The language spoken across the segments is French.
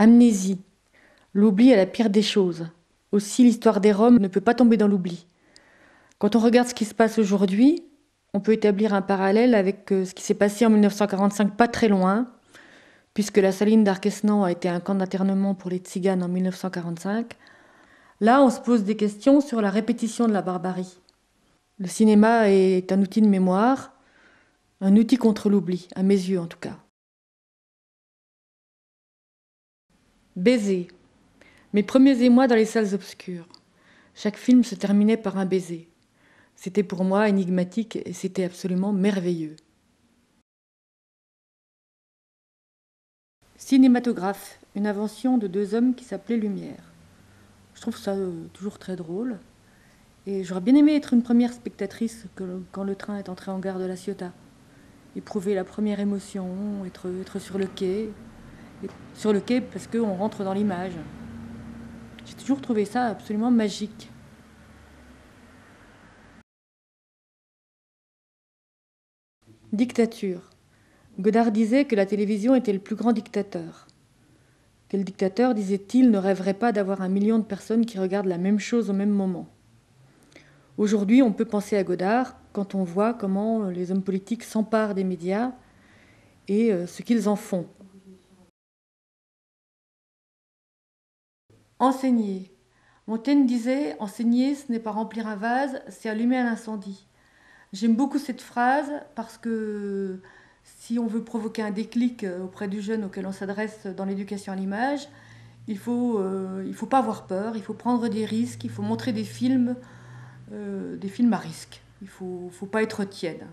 Amnésie. L'oubli est la pire des choses. Aussi, l'histoire des Roms ne peut pas tomber dans l'oubli. Quand on regarde ce qui se passe aujourd'hui, on peut établir un parallèle avec ce qui s'est passé en 1945, pas très loin, puisque la saline d'Arquesnan a été un camp d'internement pour les Tziganes en 1945. Là, on se pose des questions sur la répétition de la barbarie. Le cinéma est un outil de mémoire, un outil contre l'oubli, à mes yeux en tout cas. Baiser. Mes premiers émois dans les salles obscures. Chaque film se terminait par un baiser. C'était pour moi énigmatique et c'était absolument merveilleux. Cinématographe, une invention de deux hommes qui s'appelaient Lumière. Je trouve ça toujours très drôle. Et j'aurais bien aimé être une première spectatrice quand le train est entré en gare de La Ciotat. Éprouver la première émotion, être sur le quai. Et sur le quai parce qu'on rentre dans l'image. J'ai toujours trouvé ça absolument magique. Dictature. Godard disait que la télévision était le plus grand dictateur. Quel dictateur, disait-il, ne rêverait pas d'avoir 1 million de personnes qui regardent la même chose au même moment? Aujourd'hui, on peut penser à Godard quand on voit comment les hommes politiques s'emparent des médias et ce qu'ils en font. Enseigner. Montaigne disait « Enseigner, ce n'est pas remplir un vase, c'est allumer un incendie ». J'aime beaucoup cette phrase parce que si on veut provoquer un déclic auprès du jeune auquel on s'adresse dans l'éducation à l'image, il faut pas avoir peur, il faut prendre des risques, il faut montrer des films à risque. Il faut pas être tiède.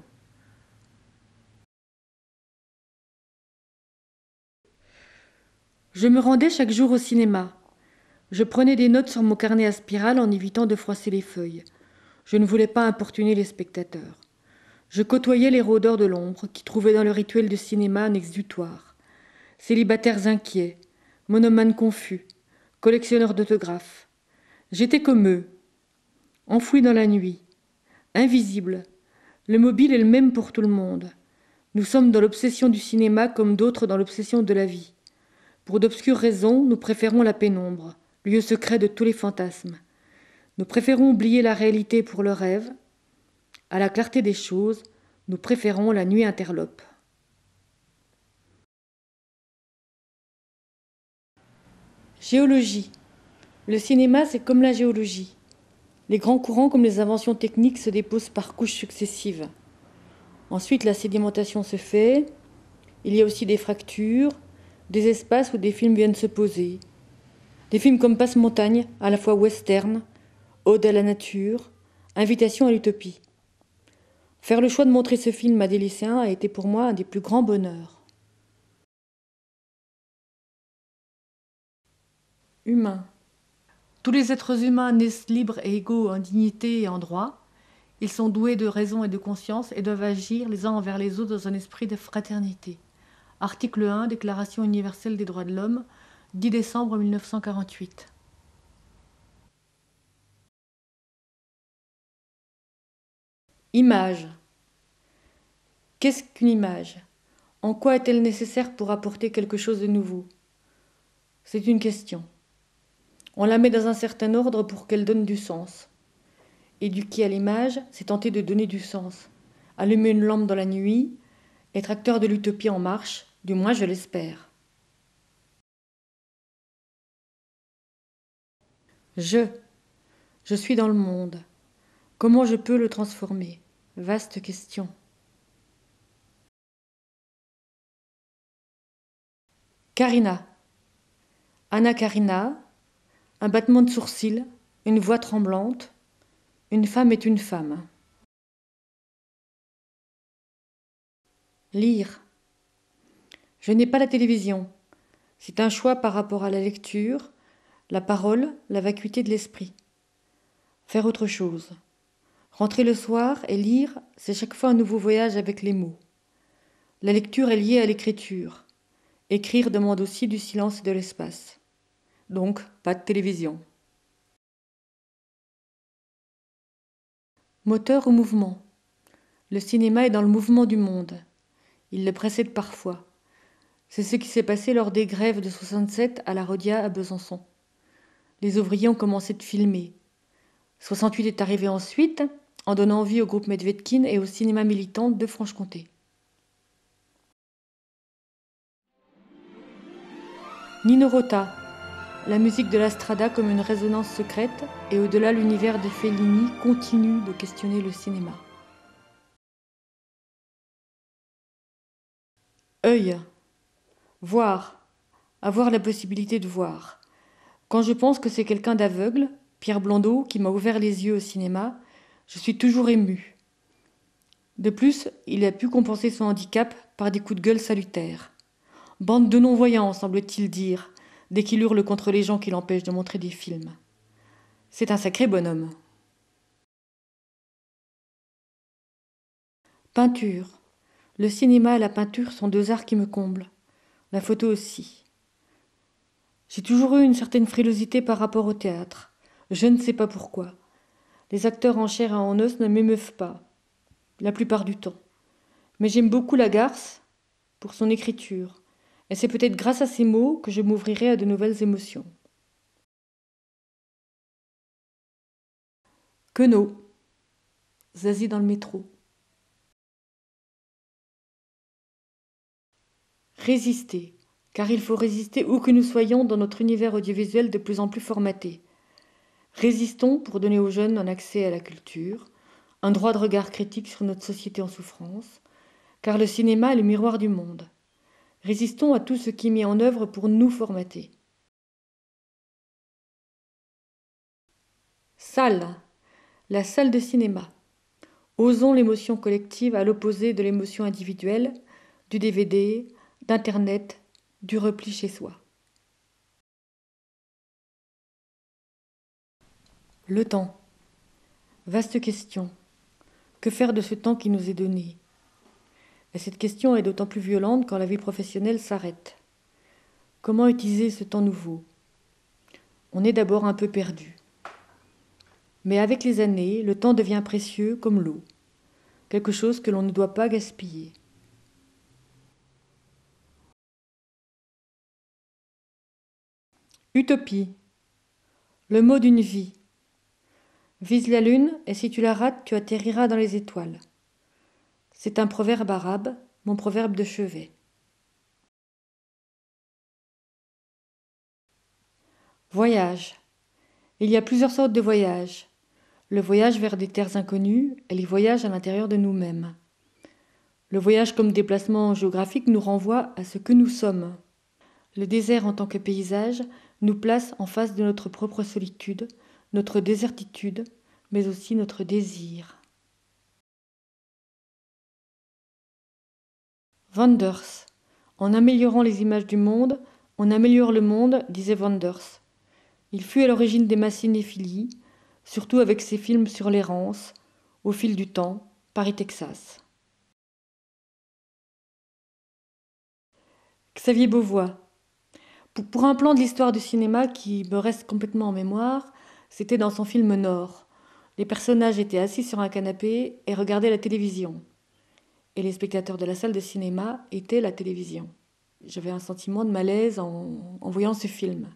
Je me rendais chaque jour au cinéma. Je prenais des notes sur mon carnet à spirale en évitant de froisser les feuilles. Je ne voulais pas importuner les spectateurs. Je côtoyais les rôdeurs de l'ombre qui trouvaient dans le rituel de cinéma un exutoire. Célibataires inquiets, monomanes confus, collectionneurs d'autographes. J'étais comme eux, enfoui dans la nuit, invisible. Le mobile est le même pour tout le monde. Nous sommes dans l'obsession du cinéma comme d'autres dans l'obsession de la vie. Pour d'obscures raisons, nous préférons la pénombre, lieu secret de tous les fantasmes. Nous préférons oublier la réalité pour le rêve. À la clarté des choses, nous préférons la nuit interlope. Géologie. Le cinéma, c'est comme la géologie. Les grands courants comme les inventions techniques se déposent par couches successives. Ensuite, la sédimentation se fait. Il y a aussi des fractures, des espaces où des films viennent se poser. Des films comme Passe-Montagne, à la fois western, ode à la nature, invitation à l'utopie. Faire le choix de montrer ce film à des lycéens a été pour moi un des plus grands bonheurs. Humain. Tous les êtres humains naissent libres et égaux en dignité et en droit. Ils sont doués de raison et de conscience et doivent agir les uns envers les autres dans un esprit de fraternité. Article 1, Déclaration universelle des droits de l'homme, 10 décembre 1948. Image. Qu'est-ce qu'une image? En quoi est-elle nécessaire pour apporter quelque chose de nouveau? C'est une question. On la met dans un certain ordre pour qu'elle donne du sens. Éduquer à l'image, c'est tenter de donner du sens. Allumer une lampe dans la nuit, être acteur de l'utopie en marche, du moins je l'espère. Je suis dans le monde. Comment je peux le transformer? Vaste question. Karina. Anna Karina, un battement de sourcils, une voix tremblante. Une femme est une femme. Lire. Je n'ai pas la télévision. C'est un choix par rapport à la lecture, la parole, la vacuité de l'esprit. Faire autre chose. Rentrer le soir et lire, c'est chaque fois un nouveau voyage avec les mots. La lecture est liée à l'écriture. Écrire demande aussi du silence et de l'espace. Donc, pas de télévision. Moteur ou mouvement. Le cinéma est dans le mouvement du monde. Il le précède parfois. C'est ce qui s'est passé lors des grèves de 67 à la Rodia à Besançon. Les ouvriers ont commencé de filmer. 68 est arrivé ensuite, en donnant vie au groupe Medvedkin et au cinéma militant de Franche-Comté. Nino Rota, la musique de la strada comme une résonance secrète, et au-delà l'univers de Fellini continue de questionner le cinéma. Œil, voir, avoir la possibilité de voir. Quand je pense que c'est quelqu'un d'aveugle, Pierre Blondeau, qui m'a ouvert les yeux au cinéma, je suis toujours émue. De plus, il a pu compenser son handicap par des coups de gueule salutaires. Bande de non-voyants, semble-t-il dire, dès qu'il hurle contre les gens qui l'empêchent de montrer des films. C'est un sacré bonhomme. Peinture. Le cinéma et la peinture sont deux arts qui me comblent. La photo aussi. J'ai toujours eu une certaine frilosité par rapport au théâtre. Je ne sais pas pourquoi. Les acteurs en chair et en os ne m'émeuvent pas, la plupart du temps. Mais j'aime beaucoup Lagarce pour son écriture. Et c'est peut-être grâce à ces mots que je m'ouvrirai à de nouvelles émotions. Queneau. Zazie dans le métro. Résister, car il faut résister où que nous soyons dans notre univers audiovisuel de plus en plus formaté. Résistons pour donner aux jeunes un accès à la culture, un droit de regard critique sur notre société en souffrance, car le cinéma est le miroir du monde. Résistons à tout ce qui est mis en œuvre pour nous formater. Salle, la salle de cinéma. Osons l'émotion collective à l'opposé de l'émotion individuelle, du DVD, d'Internet, du repli chez soi. Le temps. Vaste question. Que faire de ce temps qui nous est donné ? Et cette question est d'autant plus violente quand la vie professionnelle s'arrête. Comment utiliser ce temps nouveau ? On est d'abord un peu perdu. Mais avec les années, le temps devient précieux comme l'eau, quelque chose que l'on ne doit pas gaspiller. Utopie. Le mot d'une vie. Vise la lune, et si tu la rates, tu atterriras dans les étoiles. C'est un proverbe arabe, mon proverbe de chevet. Voyage. Il y a plusieurs sortes de voyages. Le voyage vers des terres inconnues et les voyages à l'intérieur de nous-mêmes. Le voyage comme déplacement géographique nous renvoie à ce que nous sommes. Le désert en tant que paysage nous place en face de notre propre solitude, notre désertitude, mais aussi notre désir. Wanders. En améliorant les images du monde, on améliore le monde, disait Wanders. Il fut à l'origine des masses cinéphilie, surtout avec ses films sur l'errance, Au fil du temps, Paris-Texas. Xavier Beauvois. Pour un plan de l'histoire du cinéma qui me reste complètement en mémoire, c'était dans son film Nord. Les personnages étaient assis sur un canapé et regardaient la télévision. Et les spectateurs de la salle de cinéma étaient la télévision. J'avais un sentiment de malaise en voyant ce film.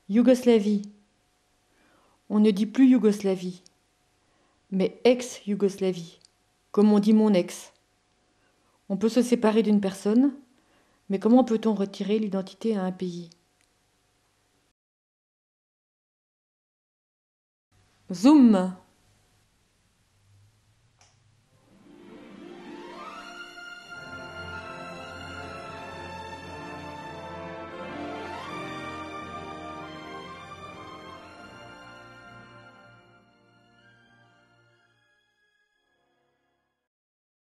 Yougoslavie. On ne dit plus Yougoslavie, mais ex-Yougoslavie, comme on dit mon ex. On peut se séparer d'une personne, mais comment peut-on retirer l'identité à un pays ? Zoom.